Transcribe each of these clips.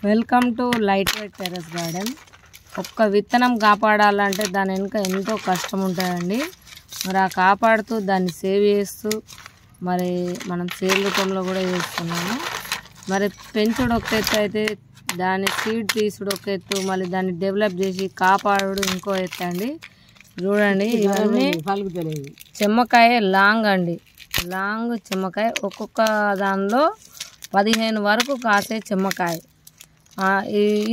Welcome to light weight terrace garden. ఒక్క విత్తనం కాపాడాలంటే దాని వెనుక ఎంతో కష్టం ఉంటుందండి. మరి ఆ కాపాడుతూ దాన్ని సేవ్ చేస్తూ మరి మనం సేల్ రూపంలో కూడా చేస్తున్నాము. మరి పెంచుడు ఒక ఎత్తు అయితే దాన్ని సీడ్ తీసుడు ఒక ఎత్తు, మళ్ళీ దాన్ని డెవలప్ చేసి కాపాడు ఇంకో ఎత్తు అండి. చూడండి, ఇవన్నీ చెమ్మకాయ లాంగ్ అండి, లాంగ్ చెమ్మకాయ. ఒక్కొక్క దానిలో 15 వరకు కాసే చెమ్మకాయ.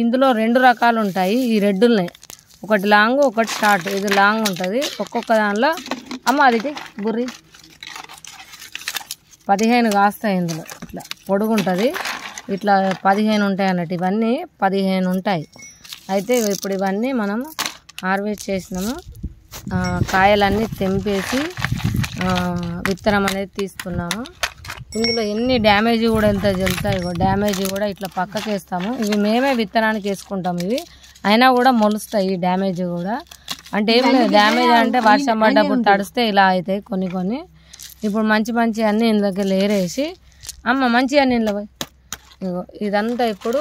ఇందులో 2 రకాలు ఉంటాయి. ఈ రెడ్డుల్ని ఒకటి లాంగ్ ఒకటి షార్ట్. ఇది లాంగ్ ఉంటుంది. ఒక్కొక్క దానిలో అది బుర్రి 15 కాస్తాయి. ఇందులో ఇట్లా పొడుగు ఉంటుంది, ఇట్లా 15 ఉంటాయి అన్నట్టు. ఇవన్నీ 15 ఉంటాయి. అయితే ఇప్పుడు ఇవన్నీ మనం హార్వెస్ట్ చేసినాము. కాయలన్నీ తెంపేసి విత్తనం అనేది తీస్తున్నాము. ఇందులో ఎన్ని డ్యామేజ్ కూడా ఎంత తెలుస్తాయి. డ్యామేజ్ కూడా ఇట్లా పక్కకి వేస్తాము. ఇవి మేమే విత్తనానికి వేసుకుంటాము. ఇవి అయినా కూడా మొలుస్తాయి. ఈ డ్యామేజ్ కూడా అంటే ఏం లేదు. డ్యామేజ్ అంటే వర్షం పడ్డప్పుడు తడిస్తే ఇలా అవుతాయి కొన్ని. ఇప్పుడు మంచి అన్నీ ఇందులోకి లేరేసి మంచి అన్నీ ఇంట్లో పోయి ఇదంతా ఇప్పుడు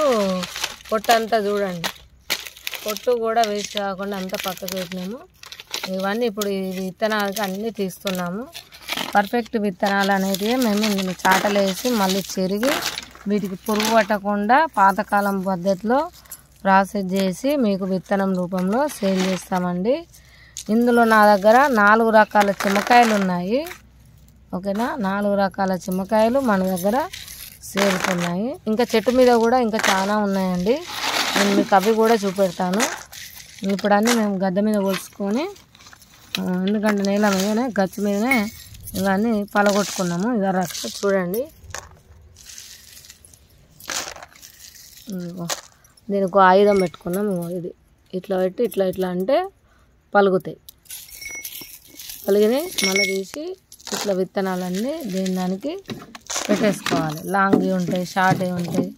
పొట్టు అంతా చూడండి, పొట్టు కూడా వేస్ట్ కాకుండా అంతా పక్కకు పెట్టినాము. ఇవన్నీ ఇప్పుడు ఈ విత్తనాలకి అన్నీ తీస్తున్నాము. పర్ఫెక్ట్ విత్తనాలు అనేవి మేము ఇందులో చాటలు వేసి మళ్ళీ చెరిగి వీటికి పురుగు పట్టకుండా పాతకాలం పద్ధతిలో ప్రాసెస్ చేసి మీకు విత్తనం రూపంలో సేల్ చేస్తామండి. ఇందులో నా దగ్గర 4 రకాల చెమ్మకాయలు ఉన్నాయి. ఓకేనా, 4 రకాల చెమ్మకాయలు మన దగ్గర సేల్తున్నాయి. ఇంకా చెట్టు మీద కూడా ఇంకా చాలా ఉన్నాయండి. నేను మీకు అవి కూడా చూపెడతాను. ఇప్పుడు అన్నీ మేము గద్ద మీద పోల్చుకొని, ఎందుకంటే నేల మీదనే గచ్చు మీదనే ఇవన్నీ పలగొట్టుకున్నాము. ఇక రక్ష చూడండి, దీనికి ఆయుధం పెట్టుకున్నాము. ఇది ఇట్లా పెట్టి ఇట్లా అంటే పలుగుతాయి. పలిగినాయి మళ్ళీ తీసి ఇట్లా విత్తనాలన్నీ దానికి పెట్టేసుకోవాలి. లాంగ్ ఉంటాయి, షార్ట్ ఉంటాయి,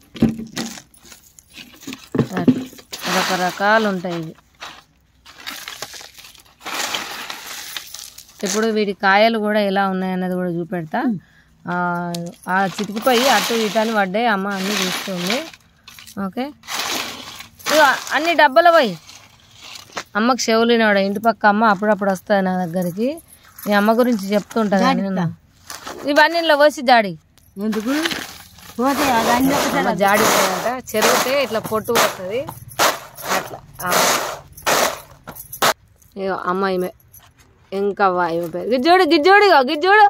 రకరకాలు ఉంటాయి. ఇవి ఇప్పుడు వీటి కాయలు కూడా ఎలా ఉన్నాయన్నది కూడా చూపెడతా. చితికిపోయి అటు ఇటు అని పడ్డాయి. అన్నీ చూస్తుంది. ఓకే, అన్ని డబ్బాలు పోయి అమ్మకి చెవులినాడు. ఇంటి పక్క అమ్మ అప్పుడప్పుడు వస్తుంది నా దగ్గరికి. మీ అమ్మ గురించి చెప్తుంటుంది. నేను ఇవన్నీ ఇలా పోసి జాడి ఎందుకు జాడి పోయాట, చెరిగితే ఇట్లా పొట్టు పోతుంది. అట్లా అమ్మాయి ఇంకా గిజ్జోడు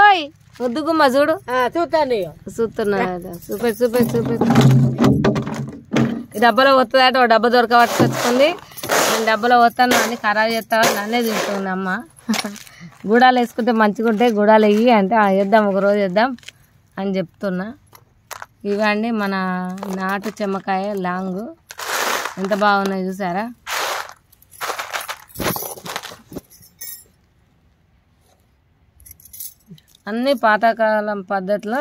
ఓయ్ ముద్దుగుమ్మ చూడు, చూస్తున్నా. చూపెట్టు. ఈ డబ్బాలో వస్తుందట. ఒక డబ్బా దొరకబట్టుకొచ్చుకుంది. నేను డబ్బాలో వస్తాను అన్ని ఖరాబ్ చేస్తాను, నన్నే తింటుంది అమ్మ. గుడాలు వేసుకుంటే మంచిగా ఉంటాయి, గుడాలు వెయ్యి అంటే వేద్దాం, ఒకరోజు వేద్దాం అని చెప్తున్నా. ఇవండి మన నాటు చెమ్మకాయ లాంగ్. ఎంత బాగున్నాయి చూసారా. అన్నీ పాతకాలం పద్ధతిలో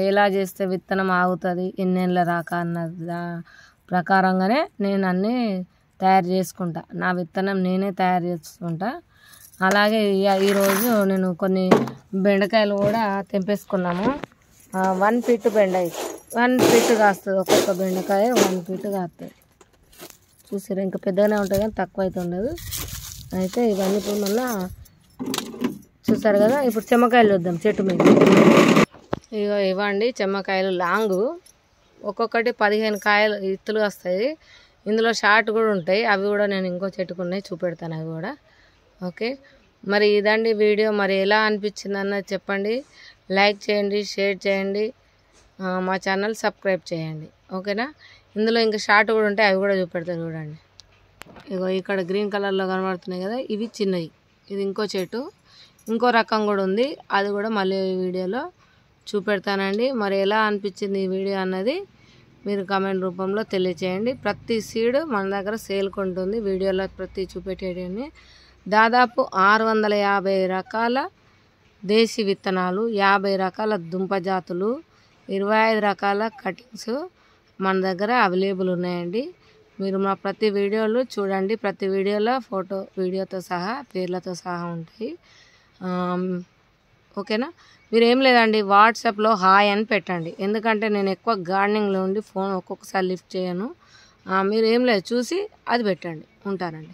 ఎలా చేస్తే విత్తనం ఆగుతుంది, ఎన్నేళ్ళ రాక అన్న ప్రకారంగానే నేను అన్నీ తయారు చేసుకుంటా. నా విత్తనం నేనే తయారు చేసుకుంటా. అలాగే ఈరోజు నేను కొన్ని బెండకాయలు కూడా తెంపేసుకున్నాము. 1 ఫీట్ బెండాయి 1 ఫీట్ కాస్తుంది. ఒక్కొక్క బెండకాయ 1 ఫీట్ కాస్తుంది. చూసారా, ఇంకా పెద్దగానే ఉంటుంది కానీ తక్కువ అయితే ఉండదు. అయితే ఇవన్నీ ఇప్పుడు మళ్ళీ చూసారు కదా. ఇప్పుడు చెమ్మకాయలు చూద్దాం చెట్టు మీద. ఇవ్వండి చెమ్మకాయలు లాంగ్. ఒక్కొక్కటి 15 కాయలు ఇత్తులు వస్తాయి. ఇందులో షార్ట్ కూడా ఉంటాయి. అవి కూడా నేను ఇంకో చెట్టుకున్నాయి, చూపెడతాను అవి కూడా. ఓకే, మరి ఇదండి వీడియో. మరి ఎలా అనిపించింది అన్నది చెప్పండి. లైక్ చేయండి, షేర్ చేయండి, మా ఛానల్ సబ్స్క్రైబ్ చేయండి. ఓకేనా. ఇందులో ఇంకా షార్ట్ కూడా ఉంటాయి, అవి కూడా చూపెడతాను చూడండి. ఇక్కడ గ్రీన్ కలర్లో కనబడుతున్నాయి కదా, ఇవి చిన్నవి. ఇది ఇంకో చెట్టు, ఇంకో రకం కూడా ఉంది. అది కూడా మళ్ళీ వీడియోలో చూపెడతానండి. మరి ఎలా అనిపించింది ఈ వీడియో అన్నది మీరు కామెంట్ రూపంలో తెలియచేయండి. ప్రతి సీడ్ మన దగ్గర సేల్కి ఉంటుంది. వీడియోలో ప్రతి చూపెట్టేయని దాదాపు 650 రకాల దేశీ విత్తనాలు, 50 రకాల దుంప జాతులు, 25 రకాల కటింగ్స్ మన దగ్గర అవైలబుల్ ఉన్నాయండి. మీరు మా ప్రతి వీడియోలు చూడండి. ప్రతి వీడియోలో ఫోటో వీడియోతో సహా పేర్లతో సహా ఉంటాయి. ఓకేనా. మీరు ఏం లేదండి, వాట్సాప్లో హాయ్ అని పెట్టండి, ఎందుకంటే నేను ఎక్కువ గార్డెనింగ్లో ఉండి ఫోన్ ఒక్కొక్కసారి లిఫ్ట్ చేయను. మీరు ఏం లేదు, చూసి అది పెట్టండి. ఉంటానండి.